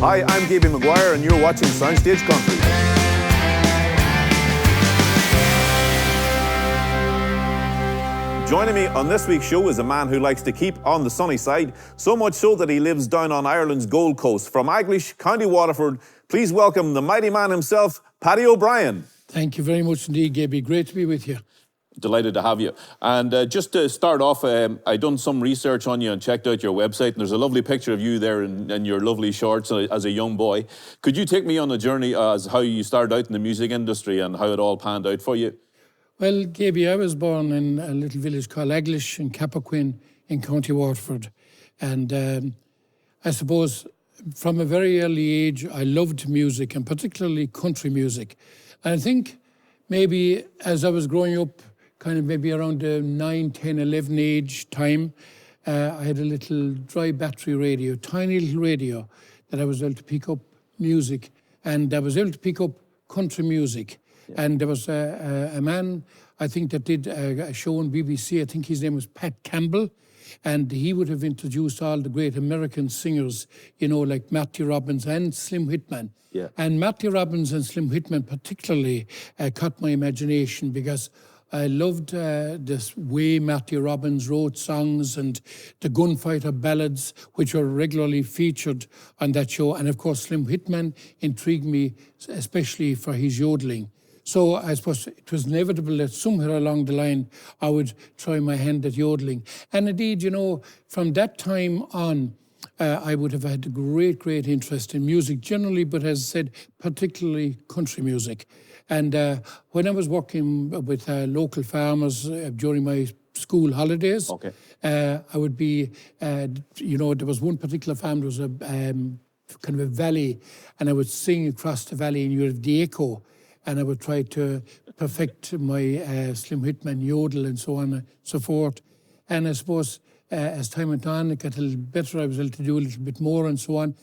Hi, I'm Gaby Maguire and you're watching Soundstage Country. Joining me on this week's show is a man who likes to keep on the sunny side, so much so that he lives down on Ireland's Gold Coast. From Aglish, County Waterford, please welcome the mighty man himself, Paddy O'Brien. Thank you very much indeed, Gaby. Great to be with you. Delighted to have you. And just to start off, I done some research on you and checked out your website, and there's a lovely picture of you there in your lovely shorts as a young boy. Could you take me on a journey as how you started out in the music industry and how it all panned out for you? Well, Gaby, I was born in a little village called Aglish in Cappoquin in County Waterford. And I suppose from a very early age, I loved music, and particularly country music. And I think maybe as I was growing up, kind of maybe around the 9, 10, 11 age time, I had a little dry battery radio, tiny little radio, that I was able to pick up music. And I was able to pick up country music. Yeah. And there was a man, I think, that did a show on BBC. I think his name was Pat Campbell. And he would have introduced all the great American singers, you know, like Matthew Robbins and Slim Whitman. Yeah. And Matthew Robbins and Slim Whitman particularly caught my imagination because I loved this way Matthew Robbins wrote songs and the gunfighter ballads, which were regularly featured on that show. And of course, Slim Whitman intrigued me, especially for his yodeling. So I suppose it was inevitable that somewhere along the line I would try my hand at yodeling. And indeed, you know, from that time on, I would have had a great interest in music generally, but as I said, particularly country music. And when I was working with local farmers during my school holidays, okay. I would be, you know, there was one particular farm, there was a kind of a valley, and I would sing across the valley, and you have the echo, and I would try to perfect my Slim Whitman yodel and so on and so forth. And I suppose as time went on, it got a little better. I was able to do a little bit more and so on,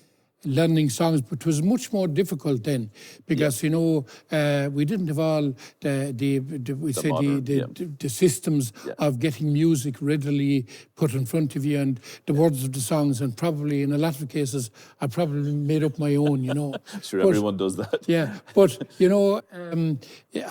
learning songs, but it was much more difficult then because, you know, we didn't have all the systems of getting music readily put in front of you and the words of the songs, and probably in a lot of cases I probably made up my own, you know. Sure, but everyone does that. Yeah, but, you know,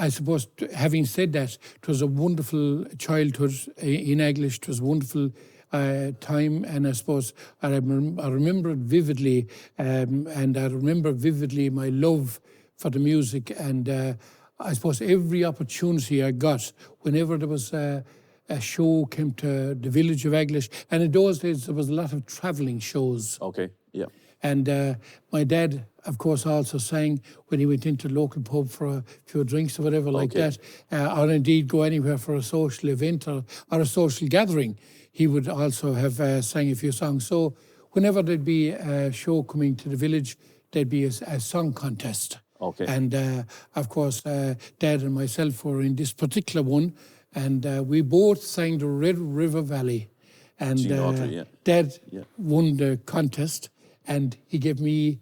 I suppose having said that, it was a wonderful childhood in Aglish. It was a wonderful time, and I suppose I remember it vividly, and I remember vividly my love for the music, and I suppose every opportunity I got, whenever there was a show came to the village of Aglish, and in those days there was a lot of travelling shows. Okay, yeah. And my dad, of course, also sang when he went into the local pub for a few drinks or whatever like that, or indeed go anywhere for a social event or a social gathering. He would also have sang a few songs. So whenever there'd be a show coming to the village, there'd be a song contest. Okay. And of course, Dad and myself were in this particular one, and we both sang the Red River Valley. And Dad won the contest, and he gave me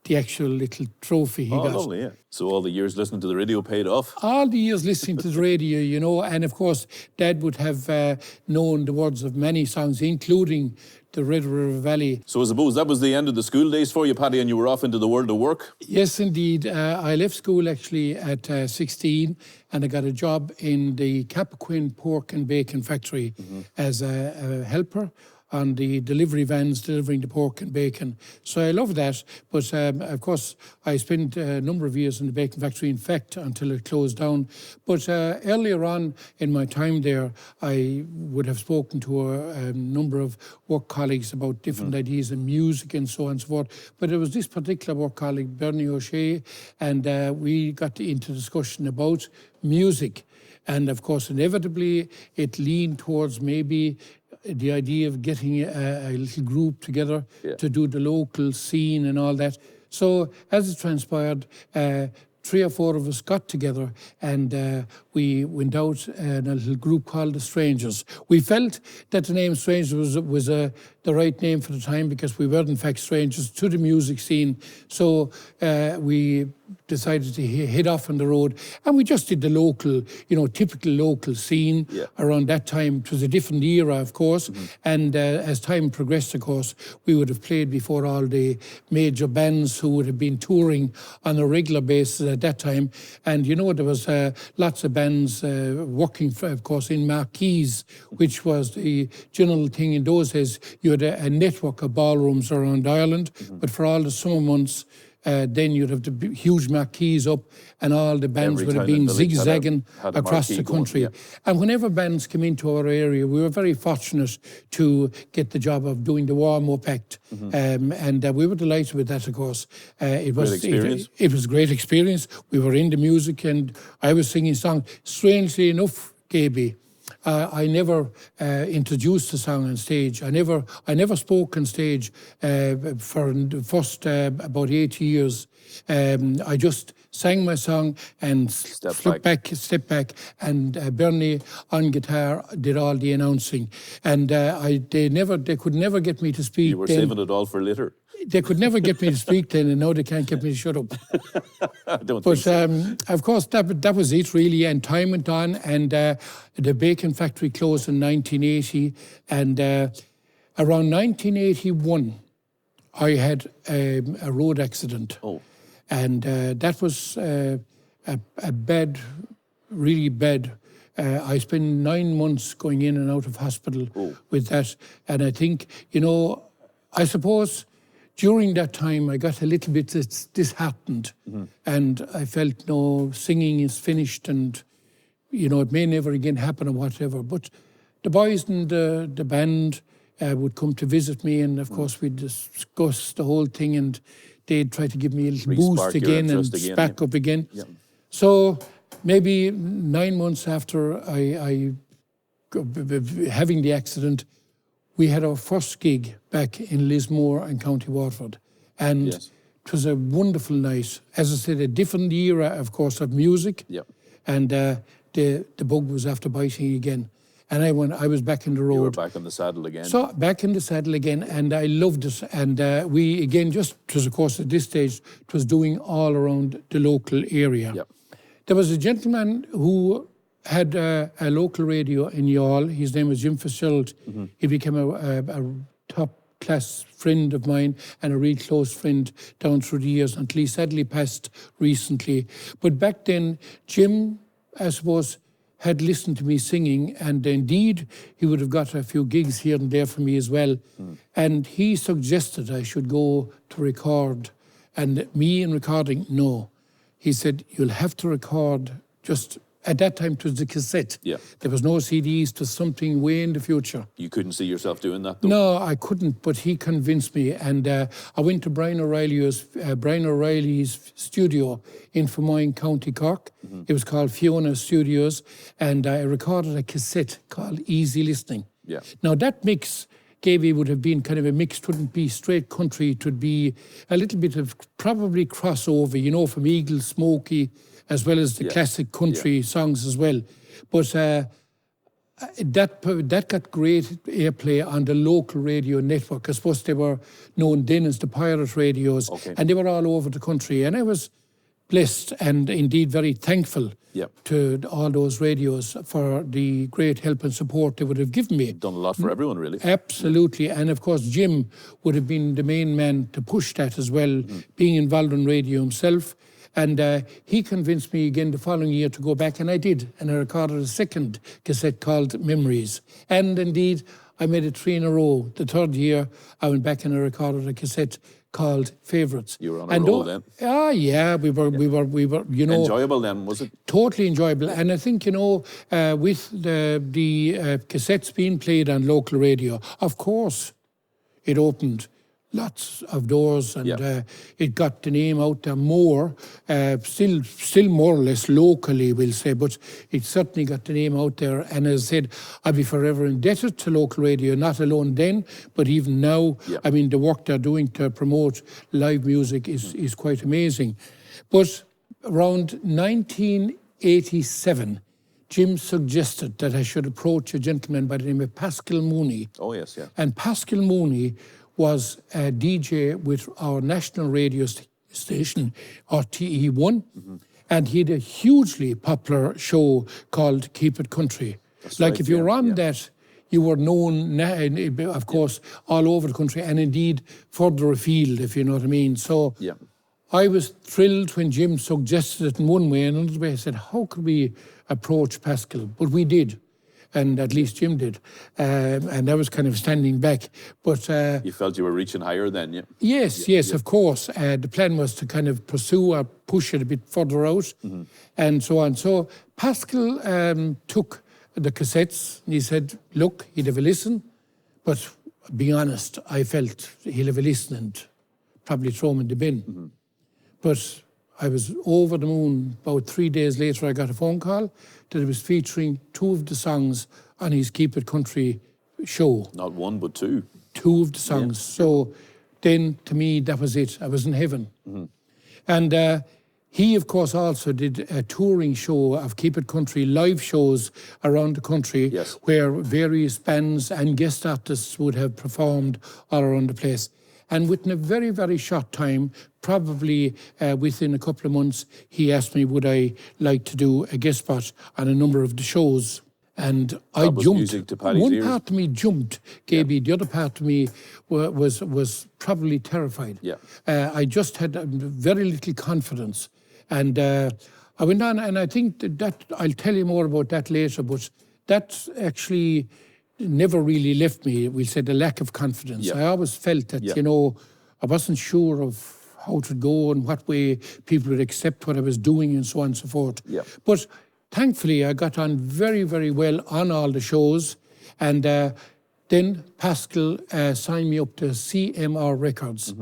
the actual little trophy he got. Oh, lovely, yeah. So all the years listening to the radio paid off? All the years listening to the radio, you know, and of course, Dad would have known the words of many songs, including the Red River Valley. So I suppose that was the end of the school days for you, Paddy, and you were off into the world of work? Yes, indeed. I left school actually at 16, and I got a job in the Cappoquin Pork and Bacon Factory as a helper on the delivery vans delivering the pork and bacon. So I love that. But of course, I spent a number of years in the bacon factory, in fact, until it closed down. But earlier on in my time there, I would have spoken to a number of work colleagues about different ideas in music and so on and so forth. But it was this particular work colleague, Bernie O'Shea, and we got into discussion about music. And of course, inevitably, it leaned towards maybe the idea of getting a little group together to do the local scene and all that. So as it transpired, 3 or 4 of us got together and we went out in a little group called the Strangers. We felt that the name Strangers was the right name for the time because we were in fact strangers to the music scene. So we decided to head off on the road, and we just did the local, typical local scene. Around that time. It was a different era, of course, and as time progressed, of course, we would have played before all the major bands who would have been touring on a regular basis at that time. And there was lots of bands working, of course, in marquees, which was the general thing in those days. You had a network of ballrooms around Ireland, but for all the summer months, then you'd have the huge marquees up, and all the bands would have been zigzagging across the country. And whenever bands came into our area, we were very fortunate to get the job of doing the warm-up act. And we were delighted with that, of course. It was a great experience. We were in the music, and I was singing songs. Strangely enough, Gaby, I never introduced the song on stage. I never spoke on stage for the first about 8 years. I just sang my song and stepped back, and Bernie on guitar did all the announcing. And they could never get me to speak. You were saving it all for later. They could never get me to speak then, and now they can't get me to shut up. I don't think so. Of course, that was it, really, and time went on, and the bacon factory closed in 1980, and around 1981, I had a road accident. Oh. And that was a bad, really bad. I spent 9 months going in and out of hospital with that, and I think, I suppose during that time, I got a little bit disheartened, and I felt, no, singing is finished, and, it may never again happen or whatever. But the boys in the band would come to visit me, and, of course, we'd discuss the whole thing, and they'd try to give me a little boost again and spark up again. Yeah. So maybe 9 months after I having the accident, we had our first gig back in Lismore in County Waterford. And it was a wonderful night. As I said, a different era, of course, of music. Yep. And the bug was after biting again. And I was back in the road. You were back in the saddle again. So, back in the saddle again, and I loved it. And we, again, it was, of course, at this stage, it was doing all around the local area. Yep. There was a gentleman who had a local radio in Youghal. His name was Jim Fitzgerald. He became a top-class friend of mine and a real close friend down through the years until he sadly passed recently. But back then, Jim, I suppose, had listened to me singing, and indeed, he would have got a few gigs here and there for me as well. And he suggested I should go to record. And me in recording, no. He said, you'll have to record just... At that time, it was the cassette. Yeah. There was no CDs, it was something way in the future. You couldn't see yourself doing that, though? No, I couldn't, but he convinced me. And I went to Brian O'Reilly's studio in Fermoyne, County Cork. It was called Fiona Studios. And I recorded a cassette called Easy Listening. Yeah. Now, that mix, Gaby, would have been kind of a mix. It wouldn't be straight country. It would be a little bit of probably crossover, from Eagle, Smokey, as well as the classic country songs as well. But that got great airplay on the local radio network. I suppose they were known then as the pirate radios, and they were all over the country. And I was blessed and indeed very thankful to all those radios for the great help and support they would have given me. Done a lot for everyone, really. Absolutely. And of course, Jim would have been the main man to push that as well, being involved in radio himself. And he convinced me again the following year to go back, and I did. And I recorded a second cassette called Memories. And indeed, I made it 3 in a row. The third year, I went back and I recorded a cassette called Favourites. You were on a roll then. Yeah, we were, enjoyable then, was it? Totally enjoyable. And I think, with the cassettes being played on local radio, of course, it opened lots of doors, and it got the name out there more, still more or less locally, we'll say, but it certainly got the name out there. And as I said, I'll be forever indebted to local radio, not alone then, but even now. I mean, the work they're doing to promote live music is quite amazing. But around 1987, Jim suggested that I should approach a gentleman by the name of Pascal Mooney. Oh, yes, yeah. And Pascal Mooney was a DJ with our national radio station, RTE1, and he had a hugely popular show called Keep It Country. That's like right, if you were on yeah. that, you were known, of course, all over the country and indeed further afield, if you know what I mean. So Yeah. I was thrilled when Jim suggested it in one way, and another way I said, how could we approach Pascal? But we did, and at least Jim did. And I was kind of standing back. But You felt you were reaching higher then, yeah? yes, of course. The plan was to kind of pursue or push it a bit further out and so on. So Pascal took the cassettes and he said, look, he'd have a listen, but be honest, I felt he'll have a listen and probably throw him in the bin. But I was over the moon. About 3 days later, I got a phone call that it was featuring 2 of the songs on his Keep It Country show. Not one, but 2. 2 of the songs. So then, to me, that was it. I was in heaven. And he, of course, also did a touring show of Keep It Country, live shows around the country, Yes. where various bands and guest artists would have performed all around the place. And within a very, very short time, probably within a couple of months, he asked me, would I like to do a guest spot on a number of the shows? And I was jumped. music to Paddy's One ears. part of me jumped, Gaby. The other part of me was probably terrified. Yeah. I just had very little confidence. And I went on, and I think that I'll tell you more about that later, but that actually never really left me. We'll say the lack of confidence. Yeah. I always felt that, Yeah. you know, I wasn't sure of how it would go and what way people would accept what I was doing and so on and so forth. Yeah. But thankfully, I got on very, very well on all the shows. And then Pascal signed me up to CMR Records.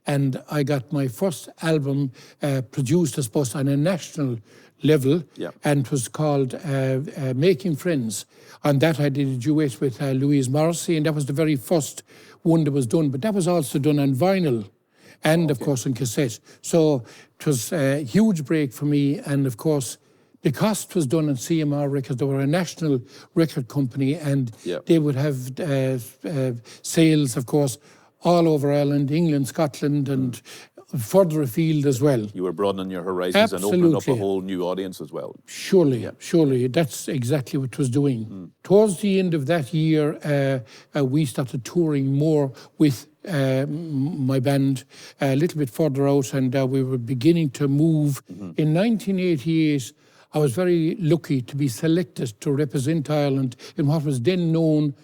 And I got my first album produced, I suppose, on a national level. Yeah. And it was called Making Friends. On that, I did a duet with Louise Morrissey, and that was the very first one that was done. But that was also done on vinyl and, of course, on cassette. So it was a huge break for me. And, of course, because it was done on CMR Records, they were a national record company, and Yeah. they would have sales, of course, all over Ireland, England, Scotland, and further afield as well. You were broadening your horizons and opening up a Absolutely. whole new audience as well. Surely, that's exactly what it was doing. Towards the end of that year, we started touring more with my band a little bit further out, and we were beginning to move. In 1988, I was very lucky to be selected to represent Ireland in what was then known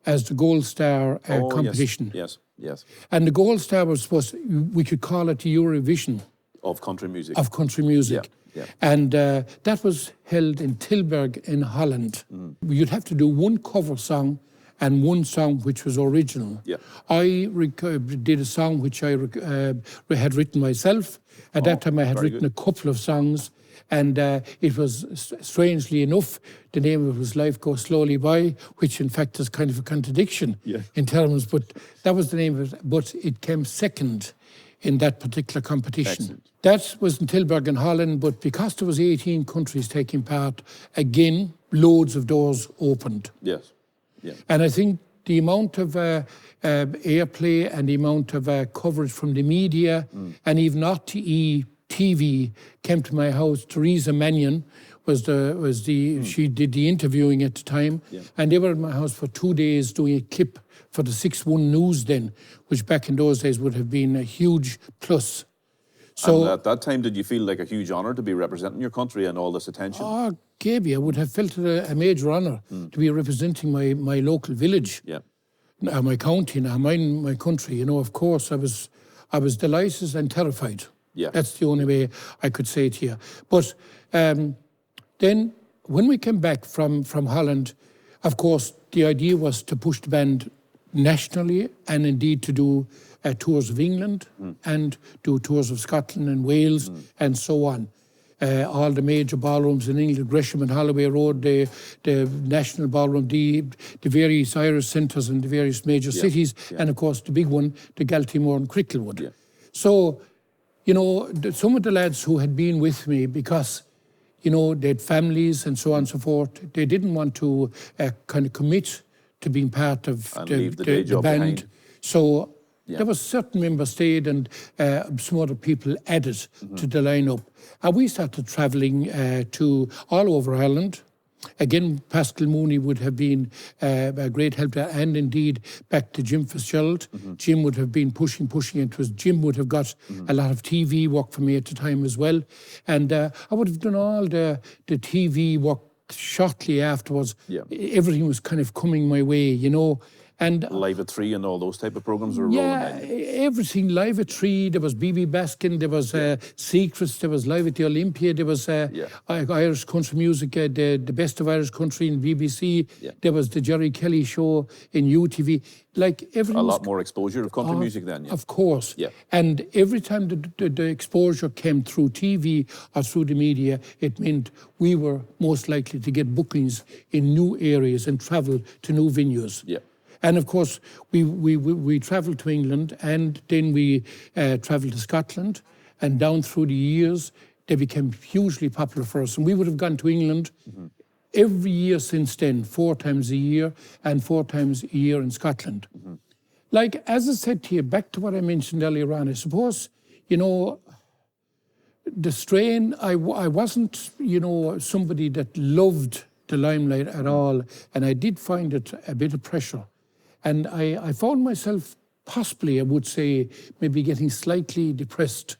as the Gold Star competition. Yes. And the Gold Star was supposed to, we could call it the Eurovision Of country music. of country music. Yeah. And that was held in Tilburg in Holland. You'd have to do one cover song and one song which was original. Yeah. I did a song which I had written myself. At that time I had very written a couple of songs, and it was, strangely enough, the name of it was Life Goes Slowly By, which in fact is kind of a contradiction in terms, but that was the name of it. But it came second in that particular competition. Excellent. That was in Tilburg in Holland, but because there was 18 countries taking part, again, loads of doors opened. Yes. Yeah. And I think the amount of airplay and the amount of coverage from the media and even RTE TV came to my house. Teresa Mannion she did the interviewing at the time, and they were at my house for 2 days doing a clip for the 6-1 News then, which back in those days would have been a huge plus. So And at that time, did you feel like a huge honour to be representing your country and all this attention? Oh, Gaby, I would have felt it a major honour to be representing my local village, Yeah. my county, my country. You know, of course, I was delighted and terrified. Yeah. That's the only way I could say it here. But then, when we came back from Holland, of course, the idea was to push the band nationally and indeed to do tours of England and do tours of Scotland and Wales and so on. All the major ballrooms in England, Gresham and Holloway Road, the National Ballroom, the various Irish centres in the various major cities, and of course the big one, the Galtymore and Cricklewood. Yeah. So, you know, some of the lads who had been with me, because, you know, they had families and so on and so forth, they didn't want to kind of commit to being part of And leave the day job band. behind. So Yeah. There was certain members stayed and some other people added to the lineup. And we started travelling to all over Ireland. Again, Pascal Mooney would have been a great help there, and indeed back to Jim Fitzgerald. Jim would have been pushing. It was Jim would have got a lot of TV work for me at the time as well. And I would have done all the TV work shortly afterwards. Yeah. Everything was kind of coming my way, you know. And Live at 3 and all those type of programs were rolling in. everything. Live at 3, there was BB Baskin, there was Secrets, there was Live at the Olympia, there was Irish country music, the best of Irish country in BBC, there was the Jerry Kelly show in UTV. Like everything. A lot more exposure of country music then, yeah. Of course. Yeah. And every time the exposure came through TV or through the media, it meant we were most likely to get bookings in new areas and travel to new venues. Yeah. And of course, we travelled to England, and then we travelled to Scotland, and down through the years, they became hugely popular for us. And we would have gone to England every year since then, 4 times a year, and 4 times a year in Scotland. Like, as I said to you, back to what I mentioned earlier on, I suppose, you know, the strain, I wasn't, you know, somebody that loved the limelight at all, and I did find it a bit of pressure. And I found myself possibly, I would say, maybe getting slightly depressed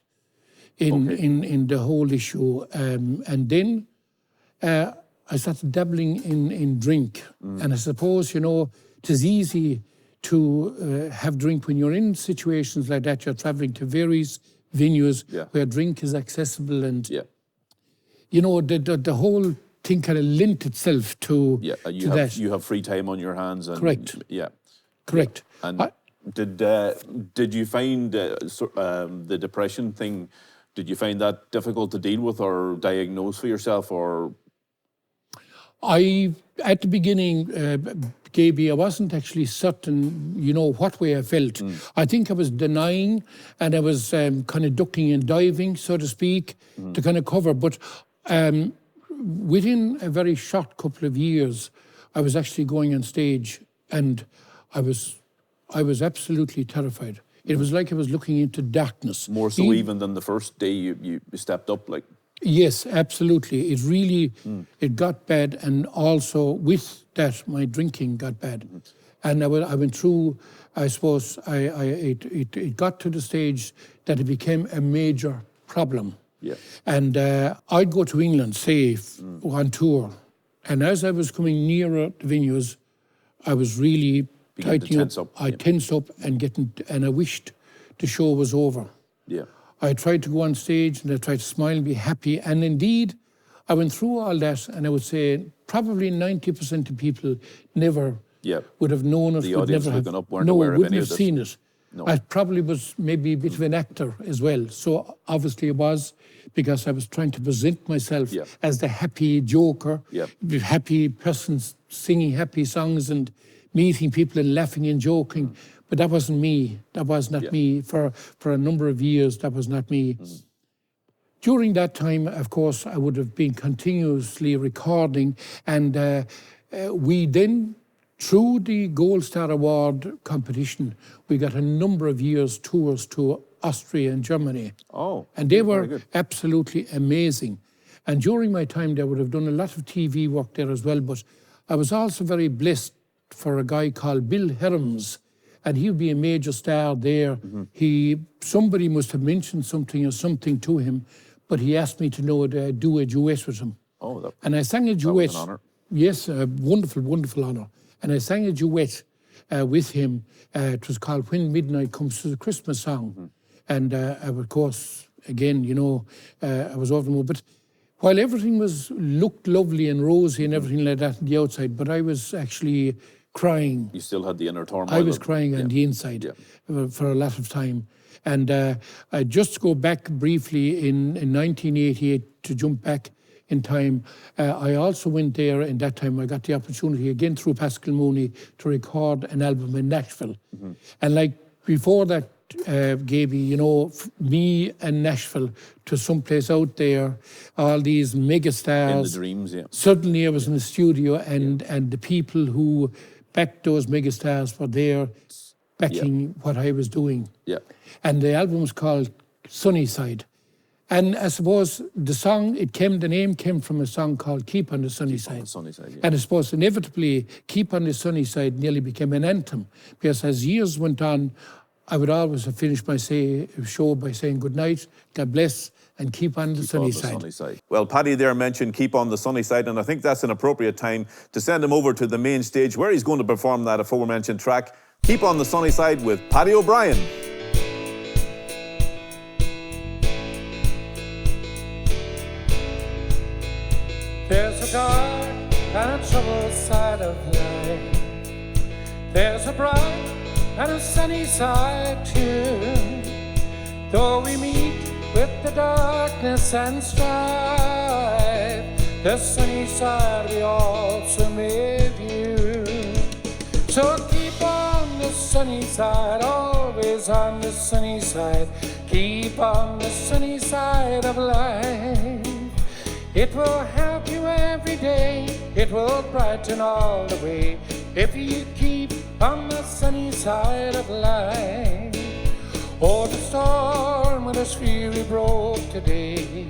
in the whole issue. And then I started dabbling in drink. And I suppose, you know, it is easy to have drink when you're in situations like that. You're traveling to various venues where drink is accessible. And, you know, the whole thing kind of lent itself to, that. You have free time on your hands. And, Correct. Yeah. Correct. And did you find the depression thing, did you find that difficult to deal with or diagnose for yourself? Or at the beginning, Gaby, I wasn't actually certain, you know, what way I felt. I think I was denying, and I was kind of ducking and diving, so to speak, to kind of cover. But within a very short couple of years, I was actually going on stage, and I was absolutely terrified. It was like I was looking into darkness. More so even than the first day you stepped up, like? Yes, absolutely. It really, it got bad, and also with that, my drinking got bad. And I went through, I suppose, it got to the stage that it became a major problem. Yeah. And I'd go to England, say, on tour, and as I was coming nearer the venues, I was really tightening up. I tensed up and I wished the show was over. Yeah. I tried to go on stage and I tried to smile and be happy. And indeed, I went through all that, and I would say probably 90% of people never would have known it. The audience looking up weren't aware of any of this. Wouldn't have seen it. No. I probably was maybe a bit of an actor as well. So obviously it was, because I was trying to present myself as the happy joker, the happy person singing happy songs and meeting people and laughing and joking. But that wasn't me. That was not me. For a number of years, that was not me. During that time, of course, I would have been continuously recording, and we then, through the Gold Star Award competition, we got a number of years tours to Austria and Germany. Oh, and they were absolutely amazing. And during my time there, I would have done a lot of TV work there as well, but I was also very blessed for a guy called Bill Herms, and he would be a major star there. Somebody must have mentioned something or something to him, but he asked me to do a duet with him. Oh, and I sang a duet. That was an honour. Yes, a wonderful, wonderful honour. And I sang a duet with him. It was called When Midnight Comes to the Christmas Song. And of course, again, you know, I was over the moon. But while everything looked lovely and rosy and everything like that on the outside, but I was actually crying. You still had the inner turmoil. I was crying on the inside for a lot of time. And I just go back briefly in 1988 to jump back in time. I also went there, in that time I got the opportunity again through Pascal Mooney to record an album in Nashville. And like before that, Gaby, you know, me and Nashville to someplace out there, all these megastars. In the dreams, Suddenly I was in the studio, and the people who backed those megastars were there. backing what I was doing. Yeah. And the album was called Sunnyside. And I suppose the name came from a song called Keep on the Sunny Side. On the sunny side, yeah. And I suppose inevitably, Keep on the Sunny Side nearly became an anthem. Because as years went on, I would always have finished my show by saying good night, God bless, and keep on the sunny side. Well, Paddy there mentioned Keep on the Sunny Side, and I think that's an appropriate time to send him over to the main stage where he's going to perform that aforementioned track, Keep on the Sunny Side with Paddy O'Brien. There's a dark and a troubled side of life. There's a bright and a sunny side too. Though we meet with the darkness and strife, the sunny side we also may view. So keep on the sunny side, always on the sunny side. Keep on the sunny side of life. It will help you every day, it will brighten all the way, if you keep on the sunny side of life. Oh, the storm with its fury broke today,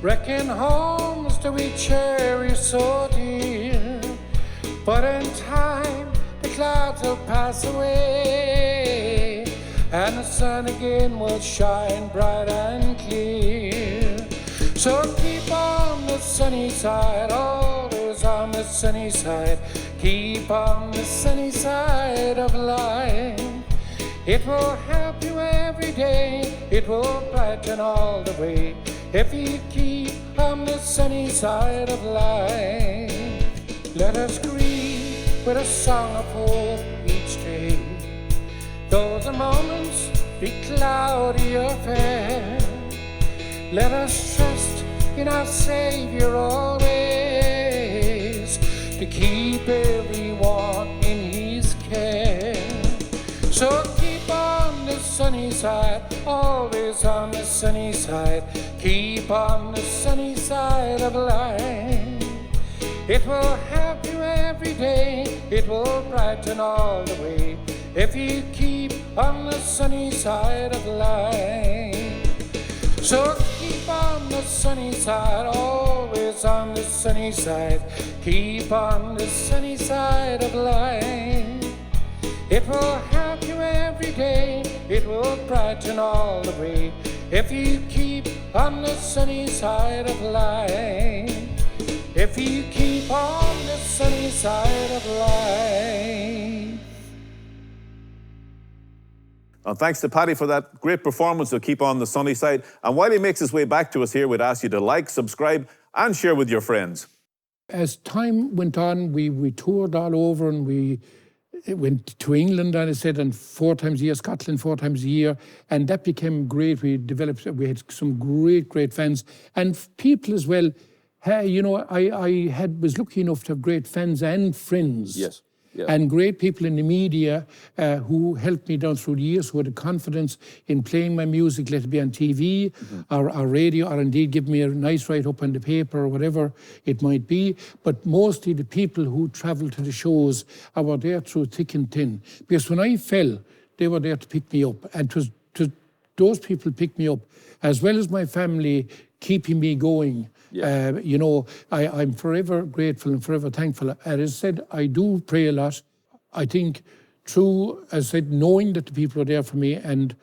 wrecking homes that we cherish so dear. But in time, the clouds will pass away, and the sun again will shine bright and clear. So keep on the sunny side, always on the sunny side. Keep on the sunny side of life. It will help you every day, it will brighten all the way, if you keep on the sunny side of life. Let us greet with a song of hope each day, though the moments be cloudy or fair. Let us trust in our Savior always, to keep everyone in His care. So keep on the sunny side, always on the sunny side. Keep on the sunny side of life. It will help you every day, it will brighten all the way, if you keep on the sunny side of life. So keep on the sunny side, always on the sunny side. Keep on the sunny side of life. It will help you every day, it will brighten all the way, if you keep on the sunny side of life. If you keep on the sunny side of life. And thanks to Paddy for that great performance of Keep on the Sunny Side. And while he makes his way back to us here, we'd ask you to like, subscribe, and share with your friends. As time went on, we toured all over, and we went to England, and I said, and 4 times a year, Scotland 4 times a year, and that became great. We had some great fans, and people as well. You know, I was lucky enough to have great fans and friends. Yes. Yeah. And great people in the media who helped me down through the years, who had the confidence in playing my music, let it be on TV or radio, or indeed give me a nice write-up on the paper or whatever it might be. But mostly the people who travelled to the shows were there through thick and thin. Because when I fell, they were there to pick me up. And those people picked me up, as well as my family keeping me going. Yeah. You know, I'm forever grateful and forever thankful. As I said, I do pray a lot. I think through, as I said, knowing that the people are there for me and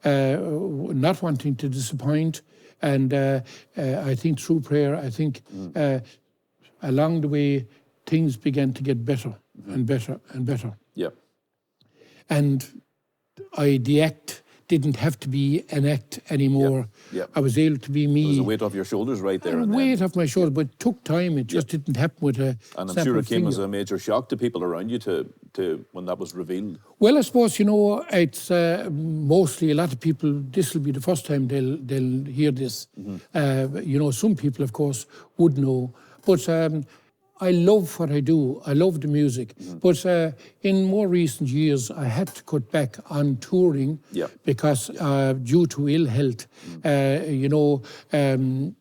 not wanting to disappoint. And I think through prayer, I think along the way, things began to get better and better and better. Yeah. And the act didn't have to be an act anymore. Yep. I was able to be me. There was a weight off your shoulders right there. A weight off my shoulders, but it took time. It just didn't happen with a And I'm sure it came as a major shock to people around you to when that was revealed. Well, I suppose, you know, it's mostly a lot of people, this will be the first time they'll hear this. You know, some people, of course, would know. But I love what I do. I love the music. But in more recent years, I had to cut back on touring because due to ill health, you know,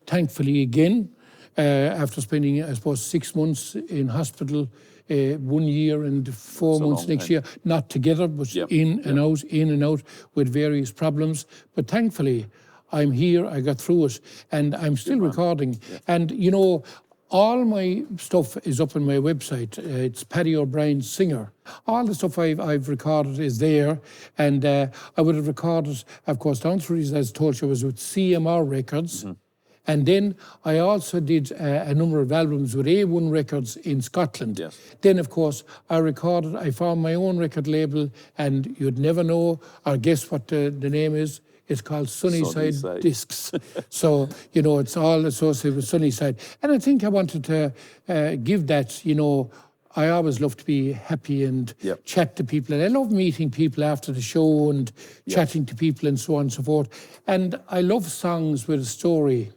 thankfully again, after spending, I suppose, 6 months in hospital 1 year and 4 That's a months long next time. year, not together, but Yep. in and out with various problems. But thankfully, I'm here, I got through it, and I'm still recording. And, you know, all my stuff is up on my website. It's Paddy O'Brien Singer. All the stuff I've recorded is there. And I would have recorded, of course, down through these, as I told you, I was with CMR Records. And then I also did a number of albums with A1 Records in Scotland. Yes. Then, of course, I formed my own record label, and you'd never know or guess what the name is. It's called Sunnyside Sunnyside. Discs. So, you know, it's all associated with Sunnyside. And I think I wanted to give that, you know, I always love to be happy and Yep. chat to people. And I love meeting people after the show and chatting to people and so on and so forth. And I love songs with a story.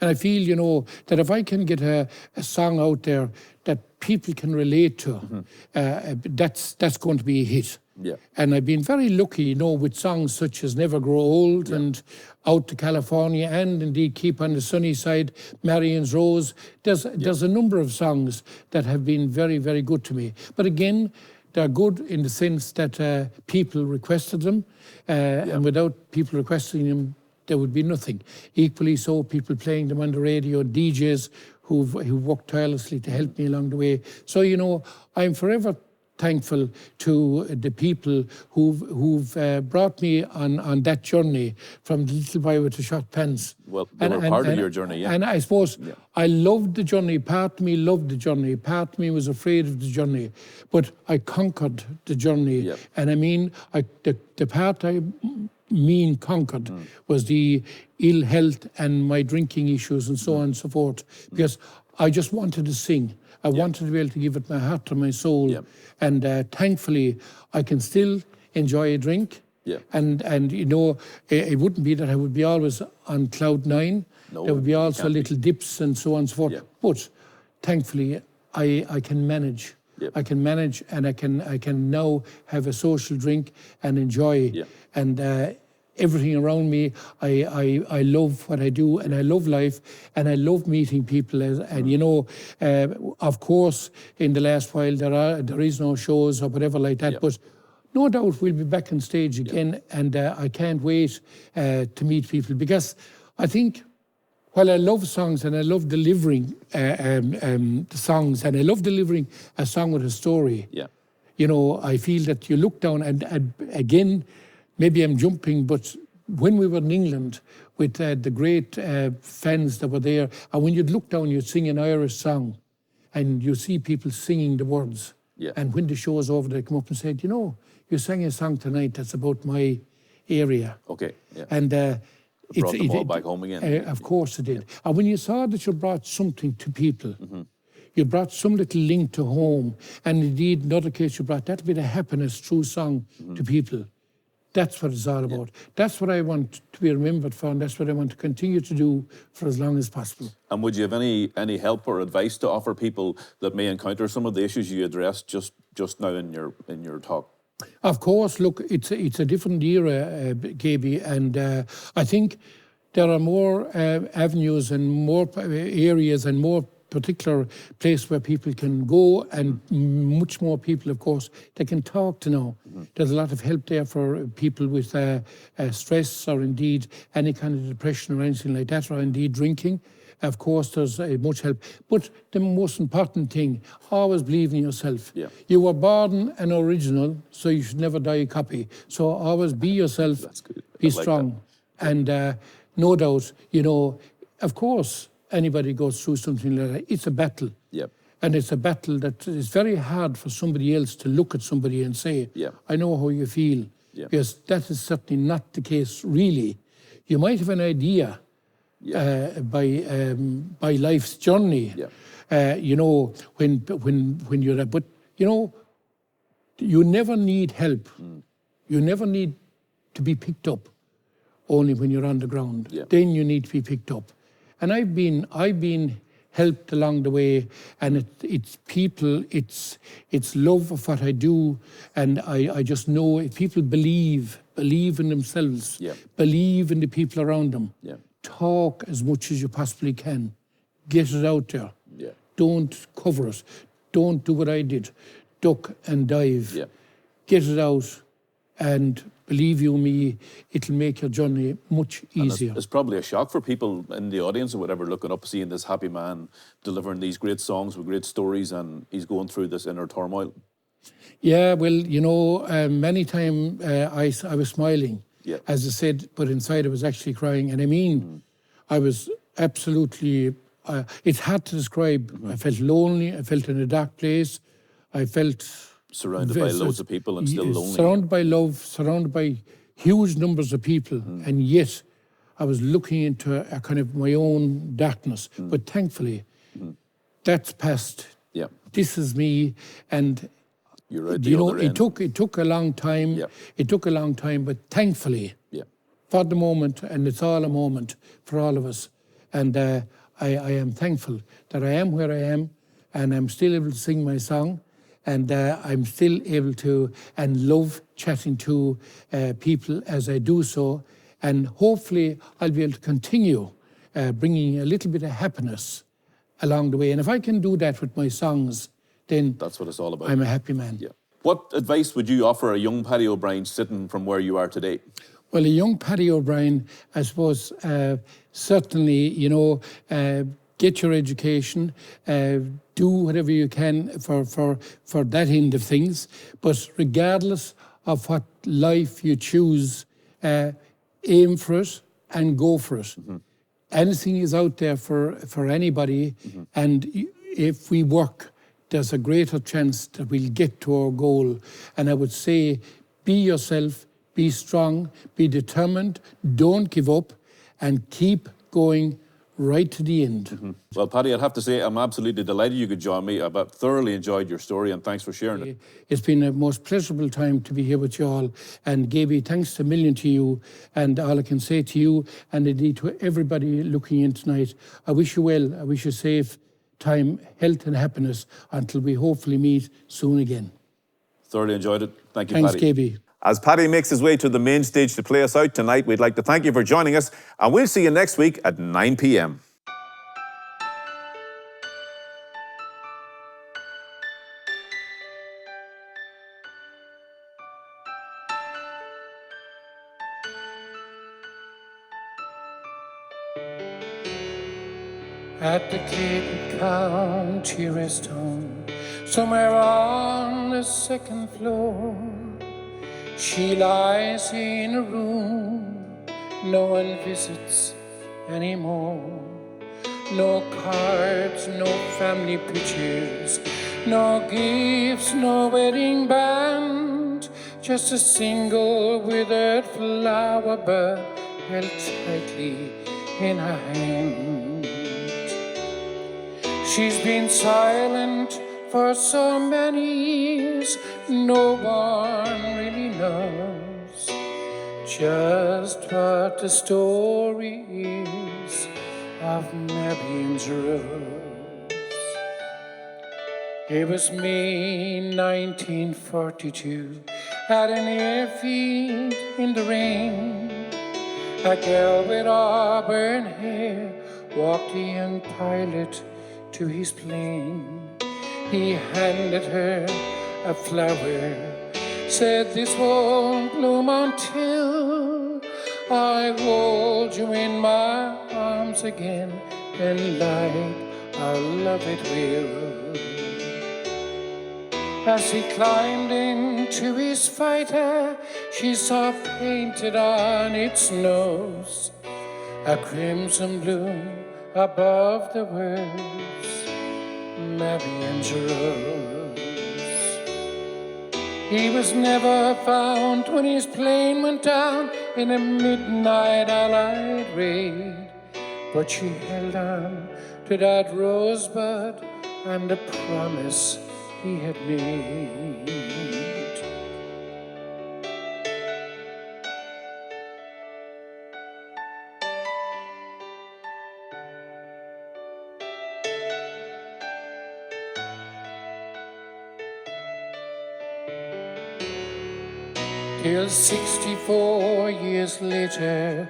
And I feel, you know, that if I can get a song out there that people can relate to, that's going to be a hit. Yeah. And I've been very lucky, you know, with songs such as Never Grow Old and Out to California and indeed Keep on the Sunny Side, Marion's Rose. There's a number of songs that have been very, very good to me. But again, they're good in the sense that people requested them, and without people requesting them, there would be nothing. Equally so, people playing them on the radio, DJs who've worked tirelessly to help me along the way. So, you know, I'm forever thankful to the people who've brought me on that journey from the little boy with the short pants. Well, they were part of your journey, yeah. And I suppose I loved the journey. Part of me loved the journey. Part of me was afraid of the journey. But I conquered the journey. Yep. And I mean, the part I conquered was the ill health and my drinking issues and so on and so forth. Because I just wanted to sing. I wanted to be able to give it my heart and my soul. Yep. And thankfully, I can still enjoy a drink. Yeah. And you know, it wouldn't be that I would be always on cloud nine. No, There would be you also can't be. little dips and so on and so forth. Yeah. But thankfully, I can manage. Yep. I can manage, and I can now have a social drink and enjoy. Yeah. And everything around me, I love what I do, and I love life, and I love meeting people. And you know, of course, in the last while there is no shows or whatever like that, Yeah. but no doubt we'll be back on stage again, and I can't wait to meet people, because I think while I love songs and I love delivering the songs, and I love delivering a song with a story, Yeah. you know, I feel that you look down, and again, maybe I'm jumping, but when we were in England with the great fans that were there, and when you'd look down, you'd sing an Irish song, and you see people singing the words. Yeah. And when the show is over, they come up and say, you know, you sang a song tonight that's about my area. Okay. Yeah. And Brought them all back home again. Of course it did. And when you saw that you brought something to people, Mm-hmm. you brought some little link to home, and indeed, in other case, you brought that bit of happiness through song Mm-hmm. to people. That's what it's all about. That's what I want to be remembered for, and that's what I want to continue to do for as long as possible. And would you have any help or advice to offer people that may encounter some of the issues you addressed just now in your talk? Of course, look, it's a different era, KB, and I think there are more avenues and more areas and more particular place where people can go, and much more people, of course, they can talk to now. There's a lot of help there for people with stress, or indeed any kind of depression or anything like that, or indeed drinking. Of course, there's much help. But the most important thing, always believe in yourself. Yeah. You were born an original, so you should never die a copy. So always be yourself, That's good. be I like strong. And no doubt, you know, of course, anybody goes through something like that. It's a battle. Yep. And it's a battle that is very hard for somebody else to look at somebody and say, Yeah. I know how you feel. Yeah. Because that is certainly not the case, really. You might have an idea by life's journey. Yeah. You know, when you're there. But, you know, you never need help. You never need to be picked up, only when you're on the ground. Yeah. Then you need to be picked up. And I've been helped along the way, and it's people, it's love of what I do, and I just know if people believe in themselves, Yeah. believe in the people around them, Yeah. talk as much as you possibly can, get it out there. Yeah. Don't cover it. don't do what I did. Duck and dive. Yeah. Get it out, and believe you me, it'll make your journey much easier. It's probably a shock for people in the audience or whatever looking up, seeing this happy man delivering these great songs with great stories, and he's going through this inner turmoil. Yeah, well, you know, many times I was smiling, Yeah. as I said, but inside I was actually crying. And I mean, I was absolutely, it's hard to describe. I felt lonely, I felt in a dark place, I felt... Surrounded by loads of people and still lonely. Surrounded by love, surrounded by huge numbers of people, and yet I was looking into a kind of my own darkness. But thankfully, that's past. Yeah. This is me, and You're right. you know, it took a long time. Yeah. It took a long time, but thankfully, Yeah. for the moment, and it's all a moment for all of us. And I am thankful that I am where I am, and I'm still able to sing my song, and I'm still able to and love chatting to people as I do so. And hopefully I'll be able to continue bringing a little bit of happiness along the way. And if I can do that with my songs, then That's what it's all about. I'm a happy man. Yeah. What advice would you offer a young Paddy O'Brien sitting from where you are today? Well, a young Paddy O'Brien, I suppose, certainly, you know, get your education, do whatever you can for that end of things. But regardless of what life you choose, aim for it and go for it. Anything is out there for anybody, and if we work, there's a greater chance that we'll get to our goal. And I would say, be yourself, be strong, be determined, don't give up, and keep going right to the end. Well, Paddy, I'd have to say I'm absolutely delighted you could join me. I've thoroughly enjoyed your story, and thanks for sharing it. It's been a most pleasurable time to be here with you all. And Gaby, thanks a million to you. And all I can say to you, and indeed to everybody looking in tonight, I wish you well. I wish you safe time, health and happiness until we hopefully meet soon again. Thoroughly enjoyed it. Thank you, Thanks, Paddy. Gaby. As Paddy makes his way to the main stage to play us out tonight, we'd like to thank you for joining us, and we'll see you next week at 9 p.m. At the Clayton County Rest Home, somewhere on the second floor, she lies in a room no one visits anymore. No cards, no family pictures, no gifts, no wedding band, just a single withered flower bud held tightly in her hand. She's been silent for so many years, no one really knows just what the story is of Marian's rose. It was May 1942, at an airfield in the rain. A girl with auburn hair walked a young pilot to his plane. He handed her a flower, said, "This won't bloom until I hold you in my arms again, then like our love it will." As he climbed into his fighter, she saw painted on its nose a crimson bloom above the words, Marian's rose. He was never found when his plane went down in a midnight Allied raid, but she held on to that rosebud and the promise he had made. Till 64 years later,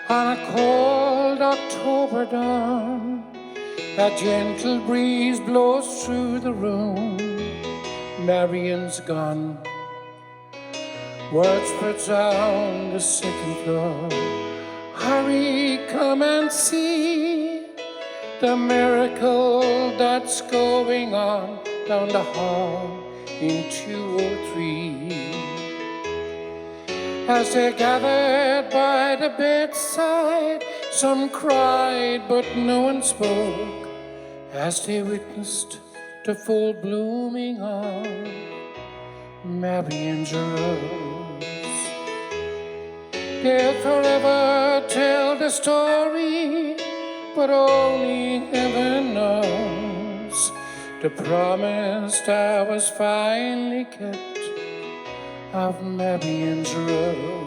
on a cold October dawn, A gentle breeze blows through the room. Marion's gone. Word spreads on the second floor. Hurry, come and see the miracle that's going on down the hall in 203. As they gathered by the bedside, some cried but no one spoke as they witnessed the full blooming of Marion's rose. They'll forever tell the story, but only heaven knows the promise that was finally kept of Marion's rose.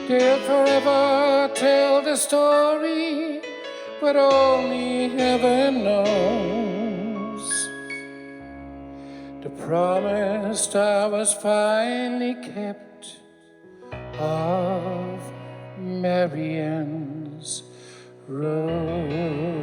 They'll forever tell the story, but only heaven knows the promise that was finally kept of Marion's rose.